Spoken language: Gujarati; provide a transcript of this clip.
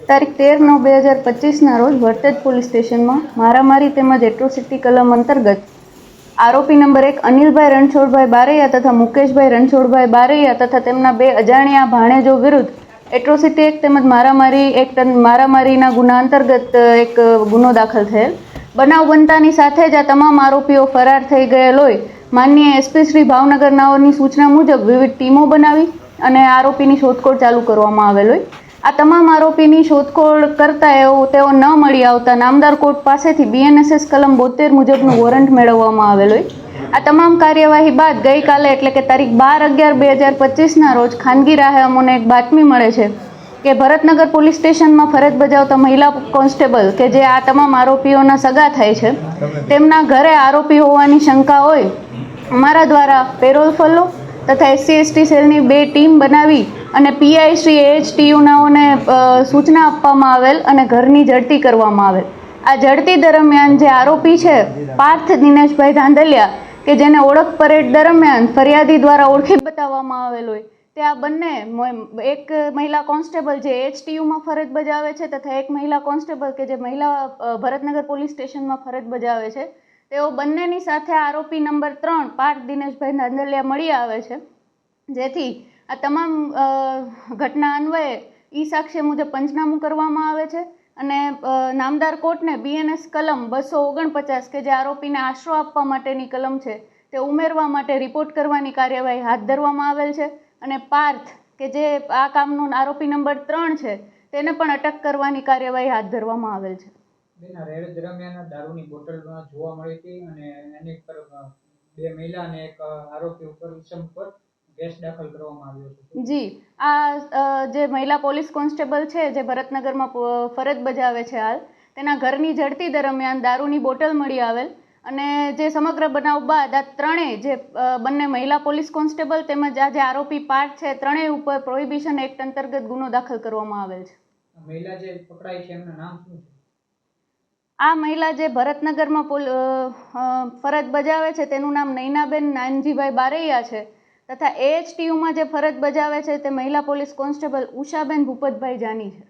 તારીખ 13/9/2025 રોજ વરતેજ પોલીસ સ્ટેશનમાં મારામારી તેમજ એટ્રોસિટી કલમ અંતર્ગત આરોપી નંબર 1 અનિલભાઈ રણછોડભાઈ બારૈયા તથા મુકેશભાઈ રણછોડભાઈ બારૈયા તથા તેમના 2 અજાણ્યા ભાણેજો વિરુદ્ધ એટ્રોસિટી એક્ટ તેમજ મારામારીના ગુના અંતર્ગત એક ગુનો દાખલ થયેલ. બનાવ બનતાની સાથે જ આ તમામ આરોપીઓ ફરાર થઈ ગયેલ હોય માનનીય એસપી શ્રી ભાવનગર નાઓની સૂચના મુજબ વિવિધ ટીમો બનાવી અને આરોપીની શોધખોળ ચાલુ કરવામાં આવેલ હોય. આ તમામ આરોપીની શોધખોળ કરતા તેઓ ન મળી આવતા નામદાર કોર્ટ પાસેથી BNSS કલમ 72 મુજબનું વોરંટ મેળવવામાં આવેલ હોય. આ તમામ કાર્યવાહી બાદ ગઈકાલે એટલે કે તારીખ 12/11/2025 રોજ ખાનગી રાહે અમને એક બાતમી મળે છે કે ભરતનગર પોલીસ સ્ટેશનમાં ફરજ બજાવતા મહિલા કોન્સ્ટેબલ કે જે આ તમામ આરોપીઓના સગા થાય છે તેમના ઘરે આરોપી હોવાની શંકા હોય અમારા દ્વારા પેરોલ ફલો તથા SC/ST સેલની 2 ટીમ બનાવી અને PI શ્રી AHTU નાઓને સૂચના આપવામાં આવેલ અને ઘરની ઝડપી કરવામાં આવેલ. આ ઝડપી દરમિયાન જે આરોપી છે પાર્થ દિનેશભાઈ ધાંધલિયા કે જેને ઓળખ પરેડ દરમિયાન ફરિયાદી દ્વારા ઓળખી બતાવવામાં આવેલ હોય તે આ બંને એક મહિલા કોન્સ્ટેબલ જે AHTUમાં ફરજ બજાવે છે તથા એક મહિલા કોન્સ્ટેબલ કે જે ભરતનગર પોલીસ સ્ટેશનમાં ફરજ બજાવે છે તેઓ બંનેની સાથે આરોપી નંબર 3 પાર્થ દિનેશભાઈ ધાંધલિયા મળી આવે છે, જેથી આ તમામ ઘટના અન્વયે સાક્ષ્ય મુજબ પંચનામું કરવામાં આવે છે અને નામદાર કોર્ટને BNS કલમ 249 કે જે આરોપીને આશરો આપવા માટેની કલમ છે તે ઉમેરવા માટે રિપોર્ટ કરવાની કાર્યવાહી હાથ ધરવામાં આવેલ છે અને પાર્થ કે જે આ કામનો આરોપી નંબર 3 છે તેને પણ અટક કરવાની કાર્યવાહી હાથ ધરવામાં આવેલ છે. રેડ દરમિયાન દારૂની બોટલ જોવા મળી હતી અને એની પર 2 મહિલા અને એક આરોપી ઉપર કેસ દાખલ કરવામાં આવ્યો છે. જી, આ જે મહિલા પોલીસ કોન્સ્ટેબલ છે જે ભરતનગરમાં ફરજ બજાવે છે હાલ તેના ઘરની ઝડપી દરમિયાન દારૂની બોટલ મળી આવેલ અને જે સમગ્ર બનાવ બાદ આ ત્રણેય જે બંને મહિલા પોલીસ કોન્સ્ટેબલ તેમજ આ જે આરોપી પાર્થ છે ત્રણેય ઉપર પ્રોહિબિશન એક્ટ અંતર્ગત ગુનો દાખલ કરવામાં આવેલ છે. મહિલા જે પકડાઈ છે એમનું નામ શું છે? આ મહિલા જે ભરતનગરમાં ફરજ બજાવે છે તેનું નામ નૈનાબેન નાનજીભાઈ બારૈયા છે તથા AHTUમાં જે ફરજ બજાવે છે તે મહિલા પોલીસ કોન્સ્ટેબલ ઉષાબેન ભૂપતભાઈ જાની છે.